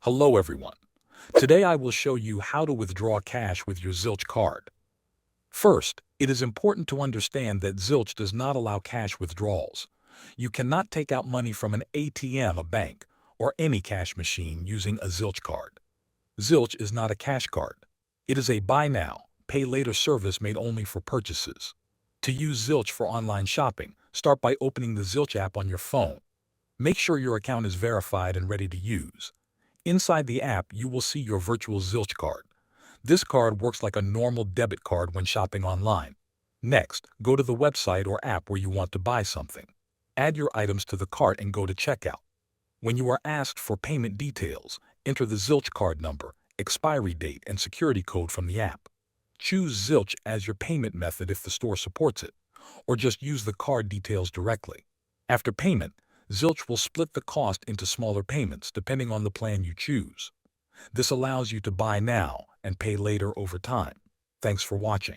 Hello everyone. Today I will show you how to withdraw cash with your Zilch card. First, it is important to understand that Zilch does not allow cash withdrawals. You cannot take out money from an ATM, a bank, or any cash machine using a Zilch card. Zilch is not a cash card. It is a buy now, pay later service made only for purchases. To use Zilch for online shopping, start by opening the Zilch app on your phone. Make sure your account is verified and ready to use. Inside the app, you will see your virtual Zilch card. This card works like a normal debit card when shopping online. Next, go to the website or app where you want to buy something. Add your items to the cart and go to checkout. When you are asked for payment details, enter the Zilch card number, expiry date, and security code from the app. Choose Zilch as your payment method if the store supports it, or just use the card details directly. After payment, Zilch will split the cost into smaller payments depending on the plan you choose. This allows you to buy now and pay later over time. Thanks for watching.